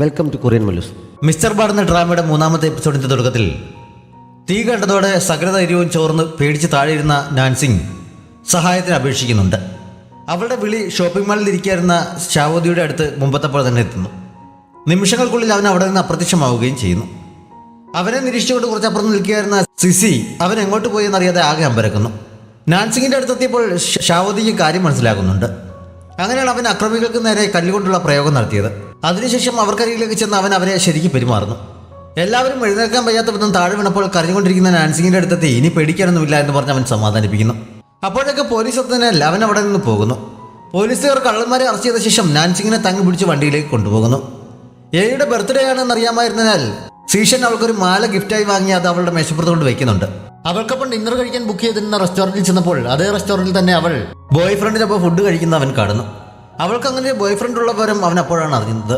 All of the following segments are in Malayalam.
Welcome to Korean Mallus. Mister bad എന്ന ഡ്രാമയുടെ മൂന്നാമത്തെ എപ്പിസോഡിന്റെ തുടക്കത്തിൽ തീ കണ്ടതോടെ സകല ധൈര്യവും ചോർന്ന് പേടിച്ച് താഴെയിരുന്ന നാൻസിങ് സഹായത്തിന് അപേക്ഷിക്കുന്നുണ്ട്. അവളുടെ വിളി ഷോപ്പിംഗ് മാളിൽ ഇരിക്കായിരുന്ന ശാവതിയുടെ അടുത്ത് മുമ്പത്തെ പോലെ തന്നെ എത്തുന്നു. നിമിഷങ്ങൾക്കുള്ളിൽ അവൻ അവിടെ നിന്ന് അപ്രത്യക്ഷമാവുകയും ചെയ്യുന്നു. അവനെ നിരീക്ഷിച്ചുകൊണ്ട് കുറച്ചപ്പുറം നിൽക്കുകയായിരുന്ന സിസി അവൻ എങ്ങോട്ട് പോയി എന്നറിയാതെ ആകെ അമ്പരക്കുന്നു. നാൻസിങ്ങിന്റെ അടുത്തെത്തിയപ്പോൾ ശാവതിക്ക് കാര്യം മനസ്സിലാകുന്നുണ്ട്. അങ്ങനെയാണ് അവൻ അക്രമികൾക്ക് നേരെ കല്ലുകൊണ്ടുള്ള പ്രയോഗം നടത്തിയത്. അതിനുശേഷം അവർക്കരികിലേക്ക് ചെന്ന് അവൻ അവരെ ശരിക്കും പെരുമാറുന്നു. എല്ലാവരും എഴുന്നേൽക്കാൻ വയ്യാത്ത വിധം താഴെ വീണപ്പോൾ കരഞ്ഞുകൊണ്ടിരിക്കുന്ന നാൻസിങ്ങിന്റെ അടുത്തെത്തി ഇനി പേടിക്കാനൊന്നുമില്ല എന്ന് പറഞ്ഞ് അവൻ സമാധാനിപ്പിക്കുന്നു. അപ്പോഴൊക്കെ പോലീസ് എത്തുന്നതിനാൽ അവൻ അവിടെ നിന്ന് പോകുന്നു. പോലീസുകാർ കള്ളന്മാരെ അറസ്റ്റ് ചെയ്ത ശേഷം നാൻസിങ്ങിനെ തങ്ങി പിടിച്ച് വണ്ടിയിലേക്ക് കൊണ്ടുപോകുന്നു. എയുടെ ബർത്ത്ഡേ ആണെന്ന് അറിയാമായിരുന്നതിനാൽ സീഷൻ അവൾക്കൊരു മാല ഗിഫ്റ്റായി വാങ്ങി അത് അവളുടെ മേശപ്പുറത്ത് കൊണ്ട് വെക്കുന്നുണ്ട്. അവൾക്കൊപ്പം ഡിന്നർ കഴിക്കാൻ ബുക്ക് ചെയ്തിരുന്ന റെസ്റ്റോറൻറ്റിൽ ചെന്നപ്പോൾ അതേ റെസ്റ്റോറൻറ്റിൽ തന്നെ അവൾ ബോയ് ഫ്രണ്ടിനൊപ്പം ഫുഡ് കഴിക്കുന്ന അവൻ കാണുന്നു. അവൾക്ക് അങ്ങനെ ബോയ് ഫ്രണ്ട് ഉള്ള വിവരം അവൻ അപ്പോഴാണ് അറിയുന്നത്.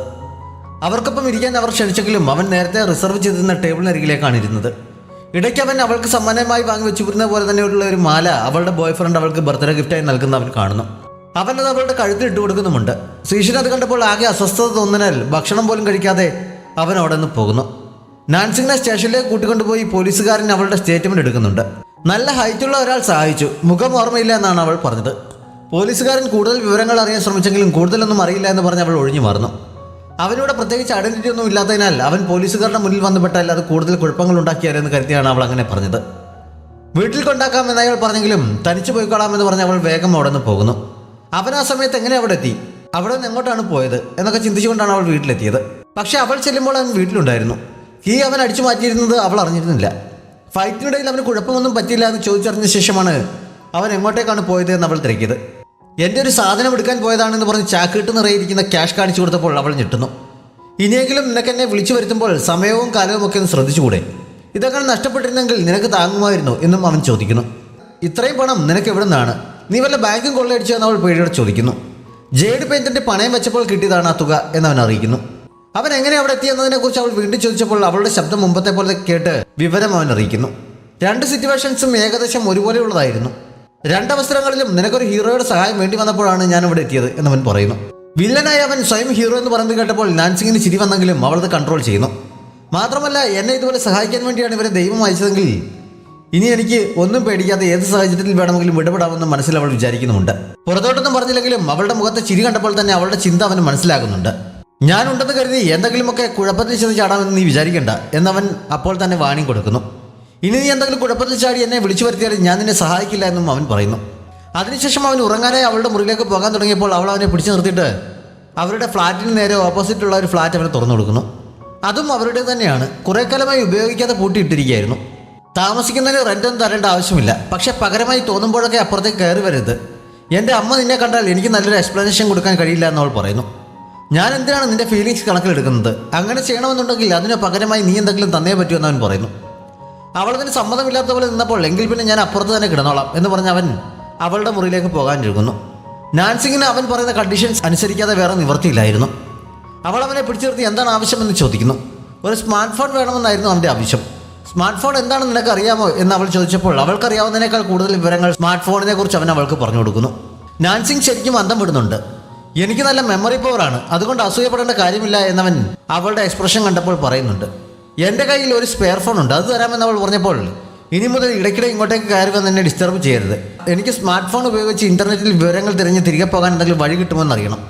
അവർക്കൊപ്പം ഇരിക്കാൻ അവർ ക്ഷണിച്ചെങ്കിലും അവൻ നേരത്തെ റിസർവ് ചെയ്തിരുന്ന ടേബിളിനരികിലേക്കാണ് ഇരുന്നത്. ഇടയ്ക്ക് അവൻ അവൾക്ക് സമ്മാനമായി വാങ്ങി വെച്ചിരുന്ന പോലെ തന്നെയുള്ള ഒരു മാല അവളുടെ ബോയ് ഫ്രണ്ട് അവൾക്ക് ബർത്ത്ഡേ ഗിഫ്റ്റായി നൽകുന്ന അവൻ കാണുന്നു. അവനത് അവളുടെ കഴുത്തിൽ ഇട്ട് കൊടുക്കുന്നുമുണ്ട്. സീഷൻ അത് കണ്ടപ്പോൾ ആകെ അസ്വസ്ഥത തോന്നുന്നതിനാൽ ഭക്ഷണം പോലും കഴിക്കാതെ അവൻ അവിടെ നിന്ന് പോകുന്നു. നാൻസിങ്ങിനെ സ്റ്റേഷനിലേക്ക് കൂട്ടിക്കൊണ്ടുപോയി പോലീസുകാരൻ അവളുടെ സ്റ്റേറ്റ്മെന്റ് എടുക്കുന്നുണ്ട്. നല്ല ഹൈറ്റുള്ള ഒരാൾ സഹായിച്ചു, മുഖം ഓർമ്മയില്ല എന്നാണ് അവൾ പറഞ്ഞത്. പോലീസുകാരൻ കൂടുതൽ വിവരങ്ങൾ അറിയാൻ ശ്രമിച്ചെങ്കിലും കൂടുതലൊന്നും അറിയില്ല എന്ന് പറഞ്ഞ് അവൾ ഒഴിഞ്ഞു മാറുന്നു. അവനിവിടെ പ്രത്യേകിച്ച് ഐഡന്റിറ്റി ഒന്നും ഇല്ലാത്തതിനാൽ അവൻ പോലീസുകാരുടെ മുന്നിൽ വന്നുപെട്ടാൽ അത് കൂടുതൽ കുഴപ്പങ്ങൾ ഉണ്ടാക്കിയാലെന്ന് കരുതിയാണ് അവൾ അങ്ങനെ പറഞ്ഞത്. വീട്ടിൽ കൊണ്ടാക്കാമെന്ന് അയാൾ പറഞ്ഞെങ്കിലും തനിച്ചു പോയിക്കൊള്ളാമെന്ന് പറഞ്ഞ് അവൾ വേഗം അവിടെ നിന്ന് പോകുന്നു. അവൻ ആ സമയത്ത് എങ്ങനെ അവിടെ എത്തി, അവിടെ നിന്ന് എങ്ങോട്ടാണ് പോയത് എന്നൊക്കെ ചിന്തിച്ചുകൊണ്ടാണ് അവൾ വീട്ടിലെത്തിയത്. പക്ഷെ അവൾ ചെല്ലുമ്പോൾ അവൻ വീട്ടിലുണ്ടായിരുന്നു. ഈ അവൻ അടിച്ചു മാറ്റിയിരുന്നത് അവൾ അറിഞ്ഞിരുന്നില്ല. ഫൈറ്റിനിടയിൽ അവന് കുഴപ്പമൊന്നും പറ്റില്ല എന്ന് ചോദിച്ചറിഞ്ഞ ശേഷമാണ് അവൻ എങ്ങോട്ടേക്കാണ് പോയത് എന്ന് അവൾ തിരക്കിയത്. എൻ്റെ ഒരു സാധനം എടുക്കാൻ പോയതാണെന്ന് പറഞ്ഞ് ചാക്കിട്ട് നിറയിരിക്കുന്ന ക്യാഷ് കാണിച്ചു കൊടുത്തപ്പോൾ അവൾ ഞെട്ടുന്നു. ഇനിയെങ്കിലും നിനക്കെന്നെ വിളിച്ചു വരുത്തുമ്പോൾ സമയവും കാലവും ഒക്കെ ഒന്ന് ശ്രദ്ധിച്ചുകൂടെ? ഇതൊക്കെ നഷ്ടപ്പെട്ടിരുന്നെങ്കിൽ നിനക്ക് താങ്ങുമായിരുന്നു എന്നും അവൻ ചോദിക്കുന്നു. ഇത്രയും പണം നിനക്ക് എവിടെ നിന്നാണ്? നീ വല്ല ബാങ്കും കൊള്ളയടിച്ചോ എന്ന് അവൾ പേടിയോടെ ചോദിക്കുന്നു. ജേഡ് പെയിന്റിന്റെ പണയം വെച്ചപ്പോൾ കിട്ടിയതാണ് ആ തുക എന്നവൻ അറിയിക്കുന്നു. അവൻ എങ്ങനെ അവിടെ എത്തിയെന്നതിനെ കുറിച്ച് അവൾ വീണ്ടും ചോദിച്ചപ്പോൾ അവളുടെ ശബ്ദം മുമ്പത്തെ പോലെ കേട്ട് വിവരം അവൻ അറിയിക്കുന്നു. രണ്ട് സിറ്റുവേഷൻസും ഏകദേശം ഒരുപോലെയുള്ളതായിരുന്നു. രണ്ടവസരങ്ങളിലും നിനക്കൊരു ഹീറോയുടെ സഹായം വേണ്ടി വന്നപ്പോഴാണ് ഞാൻ ഇവിടെ എത്തിയത് എന്നവൻ പറയുന്നു. വില്ലനായി അവൻ സ്വയം ഹീറോ എന്ന് പറയുന്നത് കേട്ടപ്പോൾ നാൻസിങ്ങിന് ചിരി വന്നെങ്കിലും അവളത് കൺട്രോൾ ചെയ്യുന്നു. മാത്രമല്ല, എന്നെ ഇതുപോലെ സഹായിക്കാൻ വേണ്ടിയാണ് ഇവരെ ദൈവം അയച്ചതെങ്കിൽ ഇനി എനിക്ക് ഒന്നും പേടിക്കാതെ ഏത് സാഹചര്യത്തിൽ വേണമെങ്കിലും ഇടപെടാമെന്ന് മനസ്സിൽ അവൾ വിചാരിക്കുന്നുമുണ്ട്. പുറത്തോട്ടൊന്നും പറഞ്ഞില്ലെങ്കിലും അവളുടെ മുഖത്തെ ചിരി കണ്ടപ്പോൾ തന്നെ അവളുടെ ചിന്ത അവന് മനസ്സിലാകുന്നുണ്ട്. ഞാനുണ്ടെന്ന് കരുതി എന്തെങ്കിലുമൊക്കെ കുഴപ്പത്തിൽ ചെന്ന് ചാടാമെന്ന് നീ വിചാരിക്കേണ്ട എന്നവൻ അപ്പോൾ തന്നെ വാണിംഗ് കൊടുക്കുന്നു. ഇനി നീ എന്തെങ്കിലും കുഴപ്പത്തിൽ ചാടി എന്നെ വിളിച്ചു വരുത്തിയാൽ ഞാൻ നിന്നെ സഹായിക്കില്ല എന്നും അവൻ പറയുന്നു. അതിനുശേഷം അവൻ ഉറങ്ങാനായി അവളുടെ മുറിയിലേക്ക് പോകാൻ തുടങ്ങിയപ്പോൾ അവൾ അവനെ പിടിച്ചു നിർത്തിയിട്ട് അവരുടെ ഫ്ലാറ്റിന് നേരെ ഓപ്പോസിറ്റുള്ള ഒരു ഫ്ലാറ്റ് അവനെ തുറന്നു കൊടുക്കുന്നു. അതും അവരുടെ തന്നെയാണ്. കുറേ കാലമായി ഉപയോഗിക്കാതെ പൂട്ടിയിട്ടിരിക്കുകയായിരുന്നു. താമസിക്കുന്നതിന് റെൻ്റൊന്നും തരേണ്ട ആവശ്യമില്ല, പക്ഷെ പകരമായി തോന്നുമ്പോഴൊക്കെ അപ്പുറത്തേക്ക് കയറി വരരുത്. എൻ്റെ അമ്മ നിന്നെ കണ്ടാൽ എനിക്ക് നല്ലൊരു എക്സ്പ്ലനേഷൻ കൊടുക്കാൻ കഴിയില്ല എന്നവൾ പറയുന്നു. ഞാൻ എന്തിനാണ് നിന്റെ ഫീലിങ്സ് കണക്കിലെടുക്കുന്നത്? അങ്ങനെ ചെയ്യണമെന്നുണ്ടെങ്കിൽ അതിന് പകരമായി നീ എന്തെങ്കിലും തന്നേ പറ്റൂ എന്നവൻ പറയുന്നു. അവളതിന് സമ്മതമില്ലാത്ത പോലെ നിന്നപ്പോൾ എങ്കിൽ പിന്നെ ഞാൻ അപ്പുറത്ത് തന്നെ കിടന്നോളാം എന്ന് പറഞ്ഞ് അവൻ അവളുടെ മുറിയിലേക്ക് പോകാനിരിക്കുന്നു. നാൻസിങ്ങിന് അവൻ പറയുന്ന കണ്ടീഷൻസ് അനുസരിക്കാതെ വേറെ നിവൃത്തിയില്ലായിരുന്നു. അവൾ അവനെ പിടിച്ചു നിർത്തി എന്താണ് ആവശ്യമെന്ന് ചോദിക്കുന്നു. ഒരു സ്മാർട്ട് ഫോൺ വേണമെന്നായിരുന്നു അവൻ്റെ ആവശ്യം. സ്മാർട്ട് ഫോൺ എന്താണെന്ന് നിനക്ക് അറിയാമോ എന്ന് അവൾ ചോദിച്ചപ്പോൾ അവൾക്കറിയാവുന്നതിനേക്കാൾ കൂടുതൽ വിവരങ്ങൾ സ്മാർട്ട് ഫോണിനെ കുറിച്ച് അവൻ അവൾക്ക് പറഞ്ഞു കൊടുക്കുന്നു. നാൻസിങ് ശരിക്കും അന്തം വിടുന്നുണ്ട്. എനിക്ക് നല്ല മെമ്മറി പവറാണ്, അതുകൊണ്ട് അസൂയപ്പെടേണ്ട കാര്യമില്ല എന്നവൻ അവളുടെ എക്സ്പ്രഷൻ കണ്ടപ്പോൾ പറയുന്നുണ്ട്. എൻ്റെ കയ്യിൽ ഒരു സ്പെയർ ഫോൺ ഉണ്ട്, അത് തരാമെന്ന് അവൾ പറഞ്ഞപ്പോൾ ഇനി മുതൽ ഇടയ്ക്കിടെ ഇങ്ങോട്ടേക്ക് കയറി വന്ന് എന്നെ ഡിസ്റ്റർബ് ചെയ്യരുത്. എനിക്ക് സ്മാർട്ട് ഫോൺ ഉപയോഗിച്ച് ഇൻ്റർനെറ്റിൽ വിവരങ്ങൾ തിരഞ്ഞ് തിരികെ പോകാൻ എന്തെങ്കിലും വഴി കിട്ടുമെന്നറിയണം.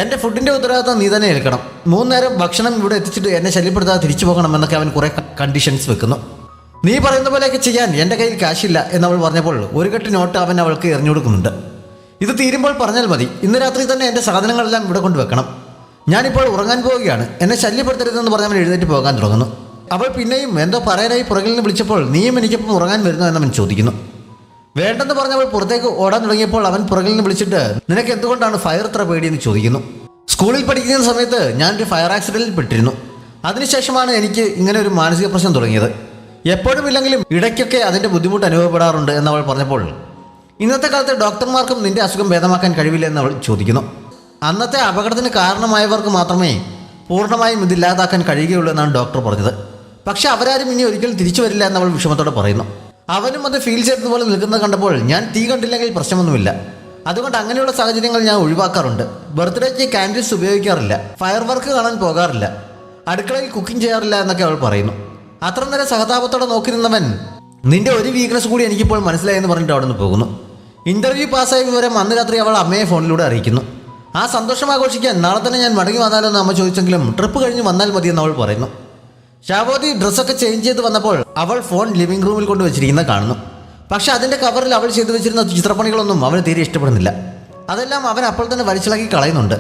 എൻ്റെ ഫുഡിൻ്റെ ഉത്തരവാദിത്തം നീ തന്നെ ഏൽക്കണം. 3 നേരം ഭക്ഷണം ഇവിടെ എത്തിച്ചിട്ട് എന്നെ ശല്യപ്പെടുത്താതെ തിരിച്ചു പോകണം എന്നൊക്കെ അവൻ കുറേ കണ്ടീഷൻസ് വെക്കുന്നു. നീ പറയുന്ന പോലെയൊക്കെ ചെയ്യാൻ എൻ്റെ കയ്യിൽ കാശില്ല എന്നവൾ പറഞ്ഞപ്പോൾ ഒരു കെട്ട് നോട്ട് അവൻ അവൾക്ക് എറിഞ്ഞു കൊടുക്കുന്നുണ്ട്. ഇത് തീരുമ്പോൾ പറഞ്ഞാൽ മതി. ഇന്ന് രാത്രി തന്നെ എൻ്റെ സാധനങ്ങളെല്ലാം ഇവിടെ കൊണ്ടുവെക്കണം. ഞാനിപ്പോൾ ഉറങ്ങാൻ പോവുകയാണ്, എന്നെ ശല്യപ്പെടുത്തരുതെന്ന് പറഞ്ഞ് അവൻ എഴുന്നേറ്റ് പോകാൻ തുടങ്ങുന്നു. അവൾ പിന്നെയും എന്തോ പറയാനായി പുറകിൽ നിന്ന് വിളിച്ചപ്പോൾ നീയും എനിക്കൊപ്പം ഉറങ്ങാൻ വരുന്നു എന്നവൻ ചോദിക്കുന്നു. വേണ്ടെന്ന് പറഞ്ഞവൾ പുറത്തേക്ക് ഓടാൻ തുടങ്ങിയപ്പോൾ അവൻ പുറകിൽ നിന്ന് വിളിച്ചിട്ട് നിനക്ക് എന്തുകൊണ്ടാണ് ഫയർ ഇത്ര പേടിയെന്ന് ചോദിക്കുന്നു. സ്കൂളിൽ പഠിക്കുന്ന സമയത്ത് ഞാനൊരു ഫയർ ആക്സിഡൻറ്റിൽ പെട്ടിരുന്നു. അതിനുശേഷമാണ് എനിക്ക് ഇങ്ങനെ ഒരു മാനസിക പ്രശ്നം തുടങ്ങിയത്. എപ്പോഴും ഇല്ലെങ്കിലും ഇടയ്ക്കൊക്കെ അതിൻ്റെ ബുദ്ധിമുട്ട് അനുഭവപ്പെടാറുണ്ട് എന്നവൾ പറഞ്ഞപ്പോൾ ഇന്നത്തെ കാലത്ത് ഡോക്ടർമാർക്കും നിന്റെ അസുഖം ഭേദമാക്കാൻ കഴിവില്ല എന്നവൾ ചോദിക്കുന്നു. അന്നത്തെ അപകടത്തിന് കാരണമായവർക്ക് മാത്രമേ പൂർണ്ണമായും ഇതില്ലാതാക്കാൻ കഴിയുകയുള്ളൂ എന്നാണ് ഡോക്ടർ പറഞ്ഞത്. പക്ഷെ അവരാരും ഇനി ഒരിക്കലും തിരിച്ചു വരില്ല എന്നവൾ വിഷമത്തോടെ പറയുന്നു. അവനും അത് ഫീൽ ചെയ്തതുപോലെ നിൽക്കുന്നത് കണ്ടപ്പോൾ ഞാൻ തീ കണ്ടില്ലെങ്കിൽ പ്രശ്നമൊന്നുമില്ല, അതുകൊണ്ട് അങ്ങനെയുള്ള സാഹചര്യങ്ങൾ ഞാൻ ഒഴിവാക്കാറുണ്ട്. ബർത്ത്ഡേക്ക് കാൻഡിൽസ് ഉപയോഗിക്കാറില്ല, ഫയർ വർക്ക് കാണാൻ പോകാറില്ല. അടുക്കളയിൽ കുക്കിംഗ് ചെയ്യാറില്ല എന്നൊക്കെ അവൾ പറയുന്നു. അത്ര നേരം സഹതാപത്തോടെ നോക്കി നിന്നവൻ നിന്റെ ഒരു വീക്ക്നെസ് കൂടി എനിക്കിപ്പോൾ മനസ്സിലായെന്ന് പറഞ്ഞിട്ട് അവിടെ നിന്ന് പോകുന്നു. ഇന്റർവ്യൂ പാസ്സായ വിവരം അന്ന് രാത്രി അവൾ അമ്മയെ ഫോണിലൂടെ അറിയിക്കുന്നു. ആ സന്തോഷം ആഘോഷിക്കാൻ നാളെ തന്നെ ഞാൻ മടങ്ങി വന്നാലോ എന്ന് അമ്മ ചോദിച്ചെങ്കിലും ട്രിപ്പ് കഴിഞ്ഞ് വന്നാൽ മതിയെന്ന് അവൾ പറയുന്നു. ഷാബോദി ഡ്രസ്സൊക്കെ ചേഞ്ച് ചെയ്ത് വന്നപ്പോൾ അവൾ ഫോൺ ലിവിംഗ് റൂമിൽ കൊണ്ട് വെച്ചിരിക്കുന്നത് കാണുന്നു. പക്ഷെ അതിൻ്റെ കവറിൽ അവൾ ചെയ്തു വെച്ചിരുന്ന ചിത്രപ്പണികളൊന്നും അവന് തീരെ ഇഷ്ടപ്പെടുന്നില്ല. അതെല്ലാം അവൻ അപ്പോൾ തന്നെ വലിച്ചിളക്കി കളയുന്നുണ്ട്.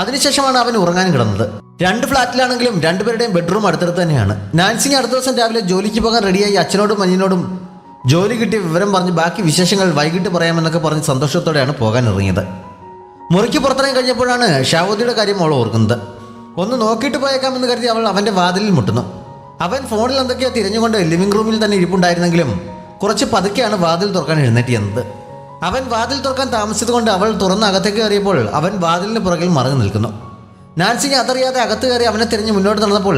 അതിനുശേഷമാണ് അവൻ ഉറങ്ങാൻ കിടന്നത്. 2 ഫ്ലാറ്റിലാണെങ്കിലും രണ്ടുപേരുടെയും ബെഡ്റൂം അടുത്തടുത്ത് തന്നെയാണ്. നാൻസിങ് അടുത്ത ദിവസം രാവിലെ ജോലിക്ക് പോകാൻ റെഡിയായി അച്ഛനോടും അനിയനോടും ജോലി കിട്ടിയ വിവരം പറഞ്ഞ് ബാക്കി വിശേഷങ്ങൾ വൈകിട്ട് പറയാമെന്നൊക്കെ പറഞ്ഞ് സന്തോഷത്തോടെയാണ് പോകാൻ ഇറങ്ങിയത്. മുറിക്ക് പുറത്തിറങ്ങി കഴിഞ്ഞപ്പോഴാണ് ഷാവോദിയുടെ കാര്യം അവൾ ഓർക്കുന്നത്. ഒന്ന് നോക്കിയിട്ട് പോയേക്കാമെന്ന് കരുതി അവൾ അവൻ്റെ വാതിലിൽ മുട്ടുന്നു. അവൻ ഫോണിൽ എന്തൊക്കെയോ തിരഞ്ഞുകൊണ്ട് ലിവിംഗ് റൂമിൽ തന്നെ ഇരിപ്പുണ്ടായിരുന്നെങ്കിലും കുറച്ച് പതുക്കെയാണ് വാതിൽ തുറക്കാൻ എഴുന്നേറ്റിയെന്നത്. അവൻ വാതിൽ തുറക്കാൻ താമസിച്ചതുകൊണ്ട് അവൾ തുറന്ന് അകത്തേക്ക് കയറിയപ്പോൾ അവൻ വാതിലിന് പുറകിൽ മറങ്ങി നിൽക്കുന്നു. നാൻസിങ് അതറിയാതെ അകത്ത് കയറി അവനെ തിരഞ്ഞ് മുന്നോട്ട് നടന്നപ്പോൾ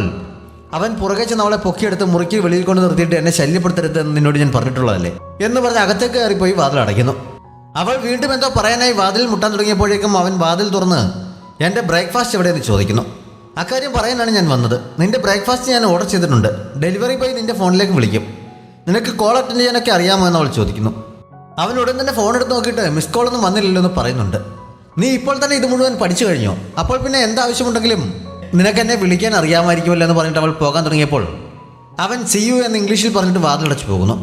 അവൻ പുറകെ ചെന്ന് അവളെ പൊക്കിയെടുത്ത് മുറിക്ക് വെളിയിൽ കൊണ്ട് നിർത്തിയിട്ട് എന്നെ ശല്യപ്പെടുത്തരുത് എന്ന് നിന്നോട് ഞാൻ പറഞ്ഞിട്ടുള്ളതല്ലേ എന്ന് പറഞ്ഞ് അകത്തേക്ക് കയറിപ്പോയി വാതിൽ അടയ്ക്കുന്നു. അവൾ വീണ്ടും എന്തോ പറയാനായി വാതിൽ മുട്ടാൻ തുടങ്ങിയപ്പോഴേക്കും അവൻ വാതിൽ തുറന്ന് എൻ്റെ ബ്രേക്ക്ഫാസ്റ്റ് എവിടെയെന്ന് ചോദിക്കുന്നു. അക്കാര്യം പറയാനാണ് ഞാൻ വന്നത്. നിന്റെ ബ്രേക്ക്ഫാസ്റ്റ് ഞാൻ ഓർഡർ ചെയ്തിട്ടുണ്ട്. ഡെലിവറി ബോയ് നിന്റെ ഫോണിലേക്ക് വിളിക്കും. നിനക്ക് കോൾ അറ്റൻഡ് ചെയ്യാനൊക്കെ അറിയാമോ എന്ന് അവൾ ചോദിക്കുന്നു. അവൻ ഉടൻ തന്നെ ഫോൺ എടുത്ത് നോക്കിയിട്ട് മിസ് കോളൊന്നും വന്നില്ലല്ലോ എന്ന് പറയുന്നുണ്ട്. നീ ഇപ്പോൾ തന്നെ ഇത് മുഴുവൻ പഠിച്ചു കഴിഞ്ഞോ? അപ്പോൾ പിന്നെ എന്താവശ്യമുണ്ടെങ്കിലും നിനക്ക് എന്നെ വിളിക്കാൻ അറിയാമായിരിക്കുമല്ലോ എന്ന് പറഞ്ഞിട്ട് അവൾ പോകാൻ തുടങ്ങിയപ്പോൾ അവൻ സി യു എന്ന് ഇംഗ്ലീഷിൽ പറഞ്ഞിട്ട് വാതിലടച്ചു പോകുന്നു.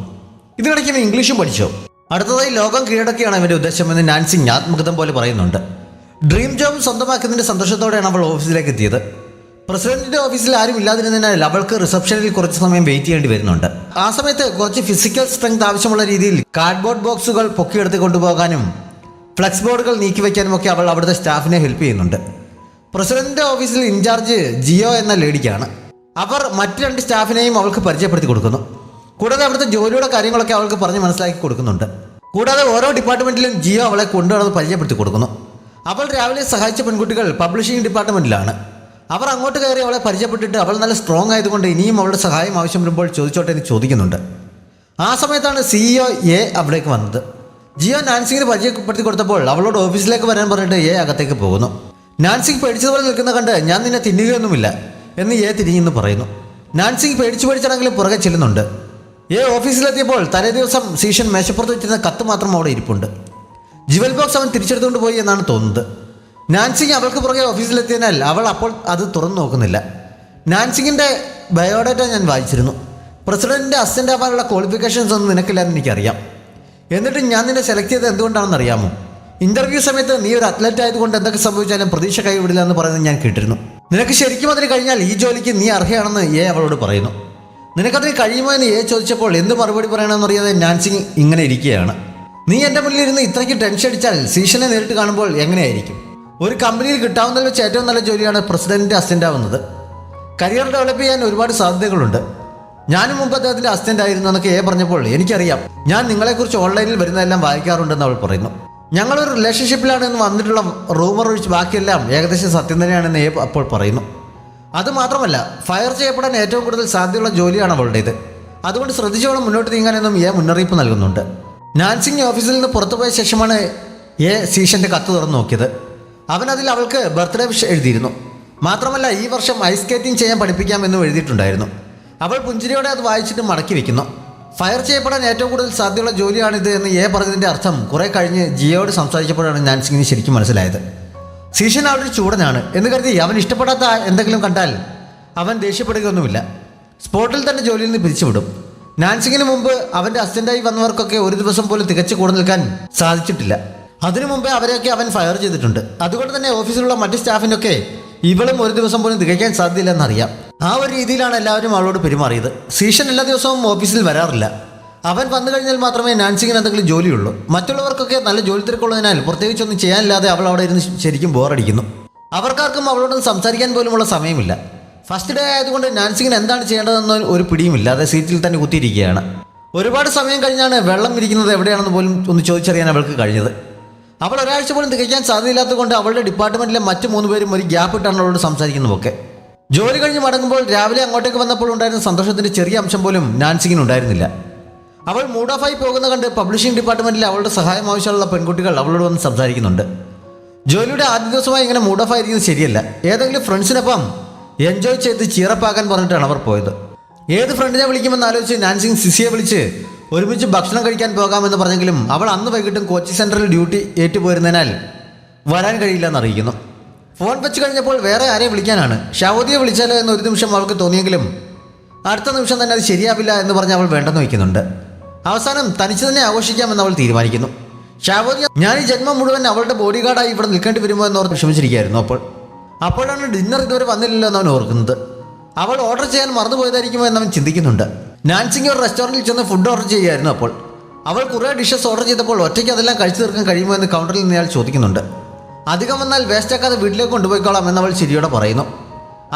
ഇതിനിടയ്ക്ക് നീ ഇംഗ്ലീഷും പഠിച്ചോ? അടുത്തതായി ലോകം കീഴടക്കിയാണ് അവൻ്റെ ഉദ്ദേശമെന്ന് നാൻസിങ് ആത്മകഥം പോലെ പറയുന്നുണ്ട്. ഡ്രീം ജോബ് സ്വന്തമാക്കുന്നതിൻ്റെ സന്തോഷത്തോടെയാണ് അവൾ ഓഫീസിലേക്ക് എത്തിയത്. പ്രസിഡന്റിന്റെ ഓഫീസിൽ ആരും ഇല്ലാതിരുന്നതിനാൽ അവൾക്ക് റിസപ്ഷനിൽ കുറച്ച് സമയം വെയിറ്റ് ചെയ്യേണ്ടി വരുന്നുണ്ട്. ആ സമയത്ത് കുറച്ച് ഫിസിക്കൽ സ്ട്രെങ്ത് ആവശ്യമുള്ള രീതിയിൽ കാർഡ്ബോർഡ് ബോക്സുകൾ പൊക്കിയെടുത്ത് കൊണ്ടുപോകാനും ഫ്ലെക്സ് ബോർഡുകൾ നീക്കിവെക്കാനും ഒക്കെ അവൾ അവിടുത്തെ സ്റ്റാഫിനെ ഹെൽപ്പ് ചെയ്യുന്നുണ്ട്. പ്രസിഡന്റിന്റെ ഓഫീസിൽ ഇൻചാർജ് ജിയോ എന്ന ലേഡിക്കാണ്. അവർ മറ്റ് 2 സ്റ്റാഫിനെയും അവൾക്ക് പരിചയപ്പെടുത്തി കൊടുക്കുന്നു. കൂടാതെ അവിടുത്തെ ജോലിയുടെ കാര്യങ്ങളൊക്കെ അവൾക്ക് പറഞ്ഞ് മനസ്സിലാക്കി കൊടുക്കുന്നുണ്ട്. കൂടാതെ ഓരോ ഡിപ്പാർട്ട്മെന്റിലും ജിയോ അവളെ കൊണ്ടുവന്ന് പരിചയപ്പെടുത്തി കൊടുക്കുന്നു. അവൾ രാവിലെ സഹായിച്ച പെൺകുട്ടികൾ പബ്ലിഷിംഗ് ഡിപ്പാർട്ട്മെന്റിലാണ്. അവർ അങ്ങോട്ട് കയറി അവളെ പരിചയപ്പെട്ടിട്ട് അവൾ നല്ല സ്ട്രോങ് ആയതുകൊണ്ട് ഇനിയും അവളുടെ സഹായം ആവശ്യം വരുമ്പോൾ ചോദിച്ചോട്ടെ എന്ന് ചോദിക്കുന്നുണ്ട്. ആ സമയത്താണ് CEO എ അവിടേക്ക് വന്നത്. ജിയോ നാൻസിങ്ങിന് പരിചയപ്പെടുത്തി കൊടുത്തപ്പോൾ അവളോട് ഓഫീസിലേക്ക് വരാൻ പറഞ്ഞിട്ട് എ അകത്തേക്ക് പോകുന്നു. നാൻസിങ് പേടിച്ചതുപോലെ നിൽക്കുന്ന കണ്ട് ഞാൻ നിന്നെ തിന്നുകയൊന്നുമില്ല എന്ന് എ തിരിഞ്ഞെന്ന് പറയുന്നു. നാൻസിങ് പേടിച്ചാണെങ്കിലും പുറകെ ചെല്ലുന്നുണ്ട്. എ ഓഫീസിലെത്തിയപ്പോൾ തലേ ദിവസം സീഷൻ മേശപ്പുറത്ത് വെച്ചിരുന്ന കത്ത് മാത്രം അവിടെ ഇരിപ്പുണ്ട്. ജ്വൽ ബോക്സ് അവൻ തിരിച്ചെടുത്തുകൊണ്ട് പോയി എന്നാണ് തോന്നുന്നത്. നാൻസിങ് അവൾക്ക് പുറകെ ഓഫീസിലെത്തിയതിനാൽ അവൾ അപ്പോൾ അത് തുറന്നു നോക്കുന്നില്ല. നാൻസിങ്ങിൻ്റെ ബയോഡാറ്റ ഞാൻ വായിച്ചിരുന്നു. പ്രസിഡന്റിൻ്റെ അസിസ്റ്റൻ്റ് ആവാനുള്ള ക്വാളിഫിക്കേഷൻസ് ഒന്നും നിനക്കില്ലാന്ന് എനിക്കറിയാം. എന്നിട്ട് ഞാൻ നിന്നെ സെലക്ട് ചെയ്തത് എന്തുകൊണ്ടാണെന്ന് അറിയാമോ? ഇൻ്റർവ്യൂ സമയത്ത് നീ ഒരു അത്ലറ്റ് ആയതുകൊണ്ട് എന്തൊക്കെ സംഭവിച്ചാലും പ്രതീക്ഷ കൈവിടില്ല എന്ന് പറയുന്നത് ഞാൻ കേട്ടിരുന്നു. നിനക്ക് ശരിക്കും അതിന് കഴിഞ്ഞാൽ ഈ ജോലിക്ക് നീ അർഹയാണെന്ന് എ അവളോട് പറയുന്നു. നിനക്കതിന് കഴിയുമോ എന്ന് എ ചോദിച്ചപ്പോൾ എന്ത് മറുപടി പറയണമെന്നറിയാതെ നാൻസിങ് ഇങ്ങനെ ഇരിക്കുകയാണ്. നീ എൻ്റെ മുന്നിലിരുന്ന് ഇത്രയ്ക്ക് ടെൻഷൻ അടിച്ചാൽ സീഷനെ നേരിട്ട് കാണുമ്പോൾ എങ്ങനെയായിരിക്കും? ഒരു കമ്പനിയിൽ കിട്ടാവുന്നതിൽ വെച്ച് ഏറ്റവും നല്ല ജോലിയാണ് പ്രസിഡന്റിൻ്റെ അസിസ്റ്റൻ്റ് ആവുന്നത്. കരിയർ ഡെവലപ്പ് ചെയ്യാൻ ഒരുപാട് സാധ്യതകളുണ്ട്. ഞാനും മുമ്പ് അദ്ദേഹത്തിൻ്റെ അസിസ്റ്റൻ്റ് ആയിരുന്നു എന്നൊക്കെ എ പറഞ്ഞപ്പോൾ എനിക്കറിയാം. ഞാൻ നിങ്ങളെക്കുറിച്ച് ഓൺലൈനിൽ വരുന്നതെല്ലാം വായിക്കാറുണ്ടെന്ന് അവൾ പറയുന്നു. ഞങ്ങളൊരു റിലേഷൻഷിപ്പിലാണെന്ന് വന്നിട്ടുള്ള റൂമർ ഒഴിച്ച് ബാക്കിയെല്ലാം ഏകദേശം സത്യം തന്നെയാണെന്ന് എ അപ്പോൾ പറയുന്നു. അതുമാത്രമല്ല ഫയർ ചെയ്യപ്പെടാൻ ഏറ്റവും കൂടുതൽ സാധ്യതയുള്ള ജോലിയാണ് അവളുടേത്. അതുകൊണ്ട് ശ്രദ്ധിച്ചോളം മുന്നോട്ട് നീങ്ങാനെന്നും എ മുന്നറിയിപ്പ് നൽകുന്നുണ്ട്. നാൻസിങ് ഓഫീസിൽ നിന്ന് പുറത്തുപോയ ശേഷമാണ് എ സീഷൻ്റെ കത്ത് തുറന്നു നോക്കിയത്. അവനതിൽ അവൾക്ക് ബർത്ത്ഡേ വിഷ് എഴുതിയിരുന്നു. മാത്രമല്ല ഈ വർഷം ഐസ് സ്കേറ്റിംഗ് ചെയ്യാൻ പഠിപ്പിക്കാമെന്നും എഴുതിയിട്ടുണ്ടായിരുന്നു. അവൾ പുഞ്ചിരിയോടെ അത് വായിച്ചിട്ട് മടക്കി വെക്കുന്നു. ഫയർ ചെയ്യപ്പെടാൻ ഏറ്റവും കൂടുതൽ സാധ്യതയുള്ള ജോലിയാണിത് എന്ന് എ പറഞ്ഞതിൻ്റെ അർത്ഥം കുറേ കഴിഞ്ഞ് ജിയോയോട് സംസാരിച്ചപ്പോഴാണ് നാൻസിങ്ങിന് ശരിക്കും മനസ്സിലായത്. സീഷൻ അവരുടെ ചൂടനാണ് എന്ന് കരുതി അവൻ ഇഷ്ടപ്പെടാത്ത എന്തെങ്കിലും കണ്ടാൽ അവൻ ദേഷ്യപ്പെടുകയൊന്നുമില്ല. സ്പോട്ടിൽ തന്നെ ജോലിയിൽ നിന്ന് പിരിച്ചുവിടും. നാൻസിങ്ങിന് മുമ്പ് അവൻ്റെ അസിസ്റ്റൻ്റായി വന്നവർക്കൊക്കെ ഒരു ദിവസം പോലും തികച്ചു കൂടെ നിൽക്കാൻ സാധിച്ചിട്ടില്ല. അതിനു മുമ്പേ അവരെയൊക്കെ അവൻ ഫയർ ചെയ്തിട്ടുണ്ട്. അതുകൊണ്ട് തന്നെ ഓഫീസിലുള്ള മറ്റ് സ്റ്റാഫിനൊക്കെ ഇവളും ഒരു ദിവസം പോലും തികയ്ക്കാൻ സാധ്യതയില്ലെന്നറിയാം. ആ ഒരു രീതിയിലാണ് എല്ലാവരും അവളോട് പെരുമാറിയത്. സീഷൻ എല്ലാ ദിവസവും ഓഫീസിൽ വരാറില്ല. അവൻ വന്നു കഴിഞ്ഞാൽ മാത്രമേ നാൻസിങ്ങിന് എന്തെങ്കിലും ജോലിയുള്ളൂ. മറ്റുള്ളവർക്കൊക്കെ നല്ല ജോലി തിരക്കുള്ളതിനാൽ പ്രത്യേകിച്ചൊന്നും ചെയ്യാനില്ലാതെ അവൾ അവിടെ ഇരുന്ന് ശരിക്കും ബോറടിക്കുന്നു. അവർക്കാർക്കും അവളോടൊന്നും സംസാരിക്കാൻ പോലുമുള്ള സമയമില്ല. ഫസ്റ്റ് ഡേ ആയതുകൊണ്ട് നാൻസിങ്ങിന് എന്താണ് ചെയ്യേണ്ടതെന്ന് ഒരു പിടിയുമില്ലാതെ സീറ്റിൽ തന്നെ കുത്തിയിരിക്കുകയാണ്. ഒരുപാട് സമയം കഴിഞ്ഞാണ് വെള്ളം ഇരിക്കുന്നത് എവിടെയാണെന്ന് പോലും ഒന്ന് ചോദിച്ചറിയാൻ അവൾക്ക് കഴിഞ്ഞത്. അവൾ ഒരാഴ്ച പോലും തികയ്ക്കാൻ സാധ്യതയില്ലാത്തതുകൊണ്ട് അവളുടെ ഡിപ്പാർട്ട്മെൻറ്റിലെ മറ്റ് 3 പേരും ഒരു ഗ്യാപ്പ് ഇട്ടാണ് അവളോട് സംസാരിക്കുന്നതൊക്കെ. ജോലി കഴിഞ്ഞ് മടങ്ങുമ്പോൾ രാവിലെ അങ്ങോട്ടേക്ക് വന്നപ്പോൾ ഉണ്ടായിരുന്ന സന്തോഷത്തിൻ്റെ ചെറിയ അംശം പോലും നാൻസിങ്ങിന് ഉണ്ടായിരുന്നില്ല. അവൾ മൂഡ് ഓഫായി പോകുന്ന കണ്ട് പബ്ലിഷിംഗ് ഡിപ്പാർട്ട്മെൻറ്റിൽ അവളുടെ സഹായം ആവശ്യമുള്ള പെൺകുട്ടികൾ അവളോട് വന്ന് സംസാരിക്കുന്നുണ്ട്. ജോലിയുടെ ആദ്യ ദിവസമായി ഇങ്ങനെ മൂഡ് ഓഫ് ആയിരിക്കുന്നത് ശരിയല്ല. ഏതെങ്കിലും ഫ്രണ്ട്സിനൊപ്പം എൻജോയ് ചെയ്ത് ചീറപ്പാക്കാൻ പറഞ്ഞിട്ടാണ് അവർ പോയത്. ഏത് ഫ്രണ്ടിനെ വിളിക്കുമെന്ന് ആലോചിച്ച് നാൻസിങ് സിസിയെ വിളിച്ച് ഒരുമിച്ച് ഭക്ഷണം കഴിക്കാൻ പോകാമെന്ന് പറഞ്ഞെങ്കിലും അവൾ അന്ന് വൈകിട്ടും കോച്ചിങ് സെൻറ്ററിൽ ഡ്യൂട്ടി ഏറ്റുപോയിരുന്നതിനാൽ വരാൻ കഴിയില്ലെന്ന് അറിയിക്കുന്നു. ഫോൺ വെച്ച് കഴിഞ്ഞപ്പോൾ വേറെ ആരെയും വിളിക്കാനാണ്, ഷാവോദിയെ വിളിച്ചാലോ എന്ന് ഒരു നിമിഷം അവൾക്ക് തോന്നിയെങ്കിലും അടുത്ത നിമിഷം തന്നെ അത് ശരിയാവില്ല എന്ന് പറഞ്ഞ് അവൾ വേണ്ടെന്ന് വയ്ക്കുന്നുണ്ട്. അവസാനം തനിച്ച് തന്നെ ആഘോഷിക്കാമെന്ന് അവൾ തീരുമാനിക്കുന്നു. ഷാവോദി ഞാൻ ഈ ജന്മം മുഴുവൻ അവളുടെ ബോഡി ഗാർഡായി ഇവിടെ നിൽക്കേണ്ടി വരുമോ എന്നോർത്ത് വിഷമിച്ചിരിക്കുകയായിരുന്നു. അപ്പോഴാണ് ഡിന്നർ ഇതുവരെ വന്നില്ലല്ലോ എന്നവൻ ഓർക്കുന്നത്. അവൾ ഓർഡർ ചെയ്യാൻ മറന്നുപോയതായിരിക്കുമോ എന്നവൻ ചിന്തിക്കുന്നുണ്ട്. നാൻസിങ് ഒരു റെസ്റ്റോറൻറ്റിൽ ചെന്ന് ഫുഡ് ഓർഡർ ചെയ്യുകയായിരുന്നു. അവൾ കുറേ ഡിഷസ് ഓർഡർ ചെയ്തപ്പോൾ ഒറ്റയ്ക്ക് അതെല്ലാം കഴിച്ചു തീർക്കാൻ കഴിയുമോ എന്ന് കൗണ്ടറിൽ നിന്ന് അയാൾ ചോദിക്കുന്നുണ്ട്. അധികം വന്നാൽ വേസ്റ്റാക്കാതെ വീട്ടിലേക്ക് കൊണ്ടുപോയിക്കോളാം എന്നവൾ ചിരിയോടെ പറയുന്നു.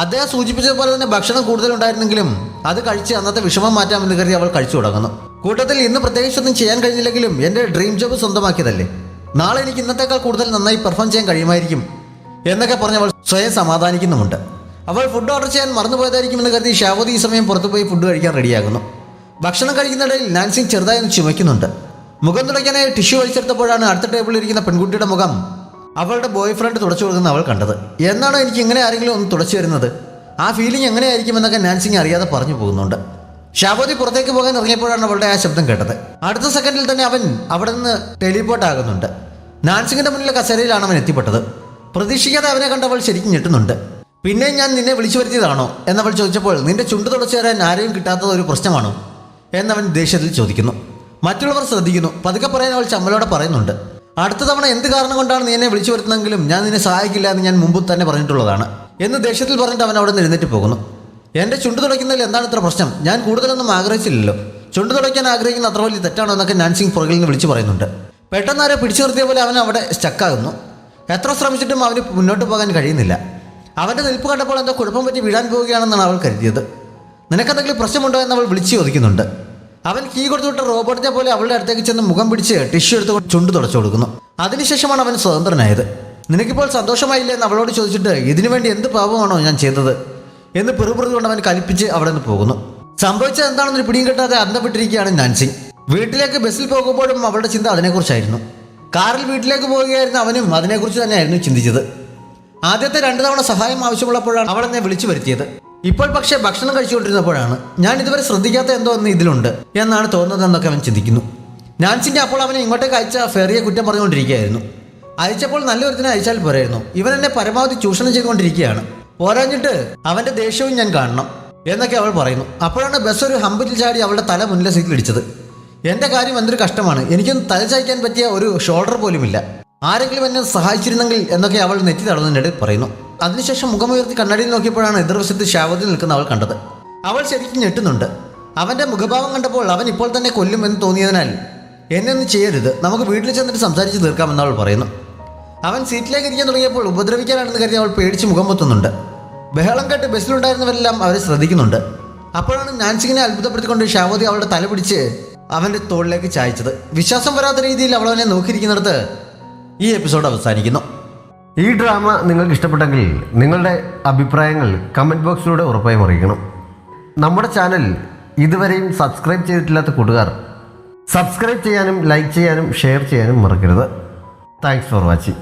അദ്ദേഹം സൂചിപ്പിച്ചതുപോലെ തന്നെ ഭക്ഷണം കൂടുതലുണ്ടായിരുന്നെങ്കിലും അത് കഴിച്ച് അന്നത്തെ വിഷമം മാറ്റാമെന്ന് കരുതി അവൾ കഴിച്ചു തുടങ്ങുന്നു. കൂട്ടത്തിൽ ഇന്ന് പ്രത്യേകിച്ചൊന്നും ചെയ്യാൻ കഴിഞ്ഞില്ലെങ്കിലും എൻ്റെ ഡ്രീം ജോബ് സ്വന്തമാക്കിയതല്ലേ, നാളെ എനിക്ക് ഇന്നത്തേക്കാൾ കൂടുതൽ നന്നായി പെർഫോം ചെയ്യാൻ കഴിയുമായിരിക്കും എന്നൊക്കെ പറഞ്ഞ് അവൾ സ്വയം സമാധാനിക്കുന്നുമുണ്ട്. അവൾ ഫുഡ് ഓർഡർ ചെയ്യാൻ മറന്നുപോയതായിരിക്കുമെന്ന് കരുതി ഷാവോദി ഈ സമയം പുറത്തുപോയി ഫുഡ് കഴിക്കാൻ റെഡിയാകുന്നു. ഭക്ഷണം കഴിക്കുന്നിടയിൽ നാൻസിങ് ചെറുതായി ഒന്ന് ചുമയ്ക്കുന്നുണ്ട്. മുഖം തുടയ്ക്കാനായി ടിഷ്യൂ വലിച്ചെടുത്തപ്പോഴാണ് അടുത്ത ടേബിളിൽ ഇരിക്കുന്ന പെൺകുട്ടിയുടെ മുഖം അവളുടെ ബോയ് ഫ്രണ്ട് തുടച്ചു കൊടുക്കുന്ന അവൾ കണ്ടത്. എന്നാണ് എനിക്ക് ഇങ്ങനെ ആരെങ്കിലും ഒന്ന് തുടച്ചു വരുന്നത്, ആ ഫീലിംഗ് എങ്ങനെയായിരിക്കുമെന്നൊക്കെ നാൻസിങ് അറിയാതെ പറഞ്ഞു പോകുന്നുണ്ട്. ഷാവോദി പുറത്തേക്ക് പോകാൻ ഇറങ്ങിയപ്പോഴാണ് അവളുടെ ആ ശബ്ദം കേട്ടത്. അടുത്ത സെക്കൻഡിൽ തന്നെ അവൻ അവിടെ നിന്ന് ടെലിപോർട്ട് ആകുന്നുണ്ട്. നാൻസിങ്ങിന്റെ മുന്നിലെ കസേരയിലാണ് അവൻ എത്തിപ്പെട്ടത്. പ്രതീക്ഷിക്കാതെ അവനെ കണ്ട് അവൾ ശരിക്കും ഞെട്ടുന്നുണ്ട്. പിന്നെ ഞാൻ നിന്നെ വിളിച്ചു വരുത്തിയതാണോ എന്നവൾ ചോദിച്ചപ്പോൾ നിന്റെ ചുണ്ട് തുടച്ചു തരാൻ ആരെയും കിട്ടാത്തത് ഒരു പ്രശ്നമാണോ എന്നവൻ ദേഷ്യത്തിൽ ചോദിക്കുന്നു. മറ്റുള്ളവർ ശ്രദ്ധിക്കുന്നു. പതുക്കെ പറയാൻ അവൾ ചമ്മലോടെ പറയുന്നുണ്ട്. അടുത്ത തവണ എന്ത് കാരണം കൊണ്ടാണ് നീ എന്നെ വിളിച്ചു വരുത്തുന്നതെങ്കിലും ഞാൻ നിന്നെ സഹായിക്കില്ല എന്ന് ഞാൻ മുമ്പ് തന്നെ പറഞ്ഞിട്ടുള്ളതാണ് എന്ന് ദേഷ്യത്തിൽ പറഞ്ഞിട്ട് അവൻ അവിടെ നിന്ന് എഴുന്നേറ്റ് പോകുന്നു. എൻ്റെ ചുണ്ട് തുടയ്ക്കുന്നതിൽ എന്താണ് ഇത്ര പ്രശ്നം, ഞാൻ കൂടുതലൊന്നും ആഗ്രഹിച്ചില്ലല്ലോ, ചുണ്ട് തുടയ്ക്കാൻ ആഗ്രഹിക്കുന്ന അത്ര വലിയ തെറ്റാണോ എന്നൊക്കെ നാൻസിങ് പുറകിൽ നിന്ന് വിളിച്ചു പറയുന്നുണ്ട്. പെട്ടെന്ന് ആരെ പിടിച്ചു നിർത്തിയ പോലെ അവൻ അവിടെ സ്റ്റക്കാകുന്നു. എത്ര ശ്രമിച്ചിട്ടും അവന് മുന്നോട്ട് പോകാൻ കഴിയുന്നില്ല. അവൻ്റെ നിൽപ്പ് കണ്ടപ്പോൾ എന്തോ കുഴപ്പം പറ്റി വീഴാൻ പോവുകയാണെന്നാണ് അവൾ കരുതിയത്. നിനക്കെന്തെങ്കിലും പ്രശ്നമുണ്ടോ എന്ന് അവൾ വിളിച്ചു ചോദിക്കുന്നുണ്ട്. അവൻ കീ കൊടുത്തുവിട്ട റോബോട്ടിനെ പോലെ അവളുടെ അടുത്തേക്ക് ചെന്ന് മുഖം പിടിച്ച് ടിഷ്യൂ എടുത്ത് ചുണ്ട് തുടച്ചു കൊടുക്കുന്നു. അതിനുശേഷമാണ് അവൻ സ്വതന്ത്രനായത്. നിനക്കിപ്പോൾ സന്തോഷമായില്ലേ എന്ന് അവളോട് ചോദിച്ചിട്ട് ഇതിനു വേണ്ടി എന്ത് പാപമാണോ ഞാൻ ചെയ്തത് എന്ന് പെറുപെറുതുകൊണ്ട് അവൻ കലിപ്പിച്ച് അവിടെ നിന്ന് പോകുന്നു. സംഭവിച്ചത് എന്താണെന്നൊരു പിടിയും കിട്ടാതെ അന്തപ്പെട്ടിരിക്കുകയാണ് നാൻസിങ്. വീട്ടിലേക്ക് ബസ്സിൽ പോകുമ്പോഴും അവളുടെ ചിന്ത അതിനെക്കുറിച്ചായിരുന്നു. കാറിൽ വീട്ടിലേക്ക് പോവുകയായിരുന്ന അവനും അതിനെക്കുറിച്ച് തന്നെയായിരുന്നു ചിന്തിച്ചത്. ആദ്യത്തെ 2 തവണ സഹായം ആവശ്യമുള്ളപ്പോഴാണ് അവൾ എന്നെ വിളിച്ചു വരുത്തിയത്. ഇപ്പോൾ പക്ഷേ ഭക്ഷണം കഴിച്ചുകൊണ്ടിരുന്നപ്പോഴാണ് ഞാൻ ഇതുവരെ ശ്രദ്ധിക്കാത്ത എന്തോ ഒന്ന് ഇതിലുണ്ട് എന്നാണ് തോന്നുന്നതെന്നൊക്കെ അവൻ ചിന്തിക്കുന്നു. നാൻസിങ് അപ്പോൾ അവനെ ഇങ്ങോട്ടേക്ക് അയച്ച ഫെറിയെ കുറ്റം പറഞ്ഞുകൊണ്ടിരിക്കുകയായിരുന്നു. അയച്ചപ്പോൾ നല്ലൊരുത്തിനെ അയച്ചാൽ പോരായിരുന്നു, ഇവൻ എന്നെ പരമാവധി ചൂഷണം ചെയ്തുകൊണ്ടിരിക്കുകയാണ്, പോരാഞ്ഞിട്ട് അവൻ്റെ ദേഷ്യവും ഞാൻ കാണണം എന്നൊക്കെ അവൾ പറയുന്നു. അപ്പോഴാണ് ബസ് ഒരു ഹമ്പിൽ ചാടി അവളുടെ തല മുന്നിലെ സീറ്റിൽ ഇടിച്ചത്. എൻ്റെ കാര്യം എന്തൊരു കഷ്ടമാണ്, എനിക്കൊന്നും തല ചായ്ക്കാൻ പറ്റിയ ഒരു ഷോൾഡർ പോലുമില്ല, ആരെങ്കിലും എന്നെ സഹായിച്ചിരുന്നെങ്കിൽ എന്നൊക്കെ അവൾ നെറ്റി തടവുന്നതിനിടെ പറയുന്നു. അതിനുശേഷം മുഖമുയർത്തി കണ്ണാടിയിൽ നോക്കിയപ്പോഴാണ് എതിർവശത്ത് ഷാവോദി നിൽക്കുന്ന അവൾ കണ്ടത്. അവൾ ശരിക്കും ഞെട്ടുന്നുണ്ട്. അവൻ്റെ മുഖഭാവം കണ്ടപ്പോൾ അവൻ ഇപ്പോൾ തന്നെ കൊല്ലുമെന്ന് തോന്നിയതിനാൽ എന്നെ ഒന്നും ചെയ്യരുത്, നമുക്ക് വീട്ടിൽ ചെന്നിട്ട് സംസാരിച്ച് തീർക്കാമെന്ന് അവൾ പറയുന്നു. അവൻ സീറ്റിലേക്ക് ഇരിക്കാൻ തുടങ്ങിയപ്പോൾ ഉപദ്രവിക്കാനാണെന്ന് കരുതി അവൾ പേടിച്ച് മുഖം പൊത്തുന്നുണ്ട്. ബഹളം കേട്ട് ബസ്സിലുണ്ടായിരുന്നവരെല്ലാം അവരെ ശ്രദ്ധിക്കുന്നുണ്ട്. അപ്പോഴാണ് നാൻസിങ്ങിനെ അത്ഭുതപ്പെടുത്തിക്കൊണ്ട് ഷാവോദി അവളുടെ തല പിടിച്ച് അവൻ്റെ തോളിലേക്ക് ചായച്ചത്. വിശ്വാസം വരാത്ത രീതിയിൽ അവൾ അവനെ നോക്കിയിരിക്കുന്നിടത്ത് ഈ എപ്പിസോഡ് അവസാനിക്കുന്നു. ഈ ഡ്രാമ നിങ്ങൾക്ക് ഇഷ്ടപ്പെട്ടെങ്കിൽ നിങ്ങളുടെ അഭിപ്രായങ്ങൾ കമൻറ്റ് ബോക്സിലൂടെ ഉറപ്പായും അറിയിക്കണം. നമ്മുടെ ചാനൽ ഇതുവരെയും സബ്സ്ക്രൈബ് ചെയ്തിട്ടില്ലാത്ത കൂട്ടുകാർ സബ്സ്ക്രൈബ് ചെയ്യാനും ലൈക്ക് ചെയ്യാനും ഷെയർ ചെയ്യാനും മറക്കരുത്. Thanks for watching.